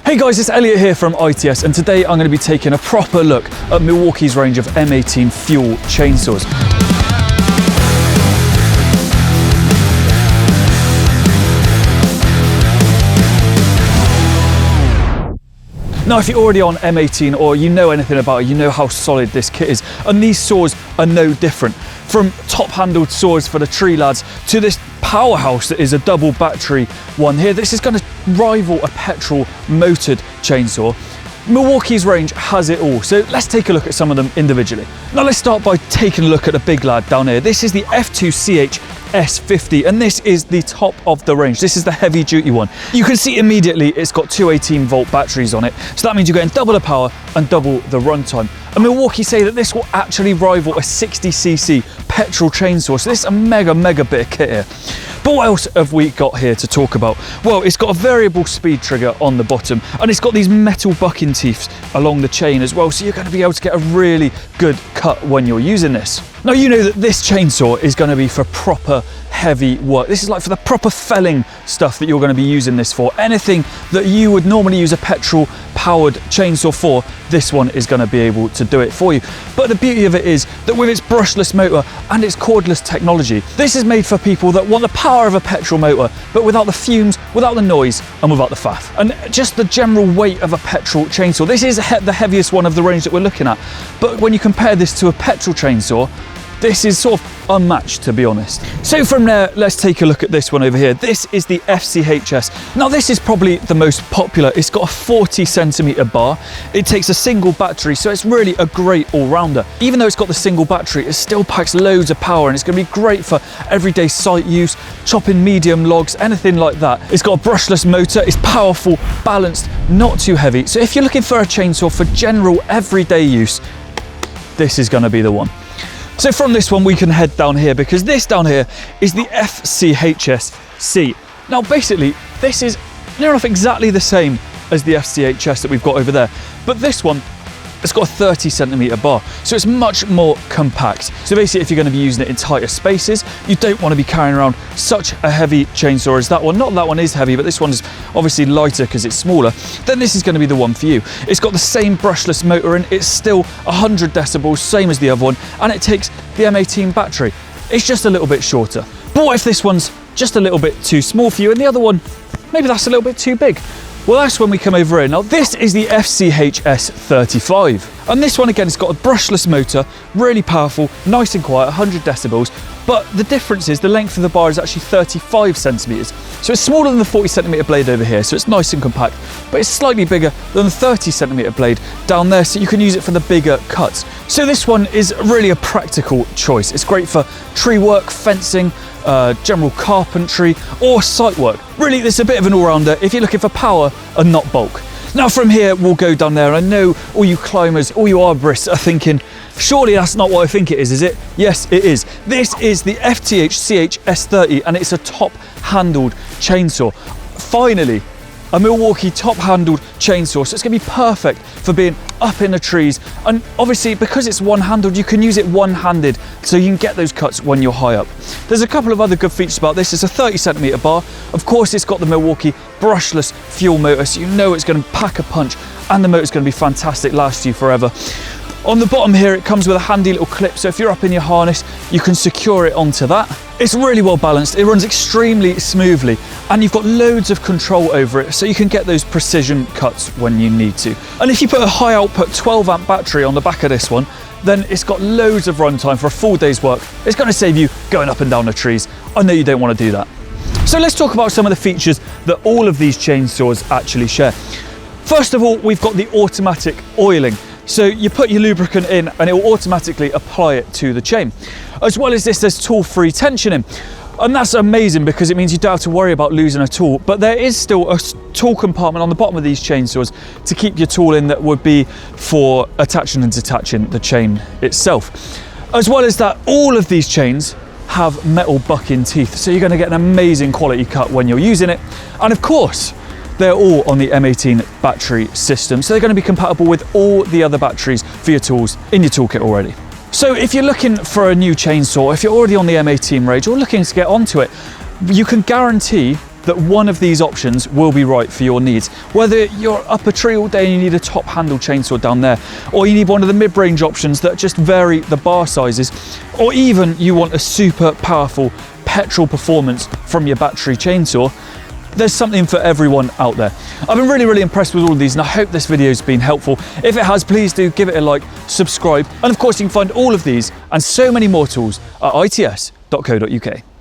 Hey guys, it's Elliot here from ITS, and today I'm going to be taking a proper look at Milwaukee's range of M18 FUEL chainsaws. Now, if you're already on M18 or you know anything about it, you know how solid this kit is, and these saws are no different. From top-handled saws for the tree lads to this powerhouse that is a double battery one here. This is going to rival a petrol motored chainsaw. Milwaukee's range has it all, so let's take a look at some of them individually. Now let's start by taking a look at the big lad down here. This is the FCHS 50, and this is the top of the range. This is the heavy duty one. You can see immediately it's got two 18-volt batteries on it, so that means you're getting double the power and double the runtime. And Milwaukee say that this will actually rival a 60cc petrol chainsaw, so this is a mega bit of kit here. But what else have we got here to talk about? Well, it's got a variable speed trigger on the bottom, and it's got these metal bucking teeth along the chain as well, so you're going to be able to get a really good cut when you're using this. Now, you know that this chainsaw is going to be for proper heavy work. This is like for the proper felling stuff that you're going to be using this for. Anything that you would normally use a petrol powered chainsaw for, this one is going to be able to do it for you. But the beauty of it is that with its brushless motor and its cordless technology, this is made for people that want the power of a petrol motor, but without the fumes, without the noise, and without the faff. And just the general weight of a petrol chainsaw. This is the heaviest one of the range that we're looking at. But when you compare this to a petrol chainsaw, this is sort of unmatched, to be honest. So from there, let's take a look at this one over here. This is the FCHS. Now, this is probably the most popular. It's got a 40cm bar. It takes a single battery, so it's really a great all-rounder. Even though it's got the single battery, it still packs loads of power, and it's going to be great for everyday site use, chopping medium logs, anything like that. It's got a brushless motor. It's powerful, balanced, not too heavy. So if you're looking for a chainsaw for general everyday use, this is going to be the one. So from this one, we can head down here, because this down here is the FCHSC. Now, basically, this is near enough exactly the same as the FCHS that we've got over there, but this one, it's got a 30cm bar, so it's much more compact. So basically, if you're going to be using it in tighter spaces, you don't want to be carrying around such a heavy chainsaw as that one. Not that one is heavy, but this one is obviously lighter because it's smaller. Then this is going to be the one for you. It's got the same brushless motor, and it's still 100 decibels, same as the other one, and it takes the M18 battery. It's just a little bit shorter. But what if this one's just a little bit too small for you, and the other one, maybe that's a little bit too big? Well, that's when we come over here. Now, this is the FCHS 35. And this one, again, it's got a brushless motor, really powerful, nice and quiet, 100 decibels. But the difference is the length of the bar is actually 35 centimeters. So it's smaller than the 40cm blade over here, so it's nice and compact, but it's slightly bigger than the 30cm blade down there, so you can use it for the bigger cuts. So this one is really a practical choice. It's great for tree work, fencing, general carpentry, or site work. Really, this is a bit of an all-rounder if you're looking for power and not bulk. Now from here, we'll go down there. I know all you climbers, all you arborists are thinking, surely that's not what I think it is it? Yes, it is. This is the FCHSC 30, and it's a top-handled chainsaw. Finally, a Milwaukee top-handled chainsaw, so it's going to be perfect for being up in the trees. And obviously, because it's one-handled, you can use it one-handed, so you can get those cuts when you're high up. There's a couple of other good features about this. It's a 30cm bar. Of course, it's got the Milwaukee brushless fuel motor, so you know it's going to pack a punch, and the motor's going to be fantastic, last you forever. On the bottom here, it comes with a handy little clip, so if you're up in your harness, you can secure it onto that. It's really well balanced, it runs extremely smoothly, and you've got loads of control over it, so you can get those precision cuts when you need to. And if you put a high output 12-amp battery on the back of this one, then it's got loads of runtime for a full day's work. It's going to save you going up and down the trees. I know you don't want to do that. So let's talk about some of the features that all of these chainsaws actually share. First of all, we've got the automatic oiling. So you put your lubricant in and it will automatically apply it to the chain. As well as this, there's tool-free tensioning. And that's amazing because it means you don't have to worry about losing a tool. But there is still a tool compartment on the bottom of these chainsaws to keep your tool in that would be for attaching and detaching the chain itself. As well as that, all of these chains have metal bucking teeth. So you're going to get an amazing quality cut when you're using it. And of course, they're all on the M18 battery system, so they're going to be compatible with all the other batteries for your tools in your toolkit already. So if you're looking for a new chainsaw, if you're already on the M18 range or looking to get onto it, you can guarantee that one of these options will be right for your needs. Whether you're up a tree all day and you need a top handle chainsaw down there, or you need one of the mid-range options that just vary the bar sizes, or even you want a super powerful petrol performance from your battery chainsaw, there's something for everyone out there. I've been really impressed with all of these, and I hope this video's been helpful. If it has, please do give it a like, subscribe, and of course you can find all of these and so many more tools at its.co.uk.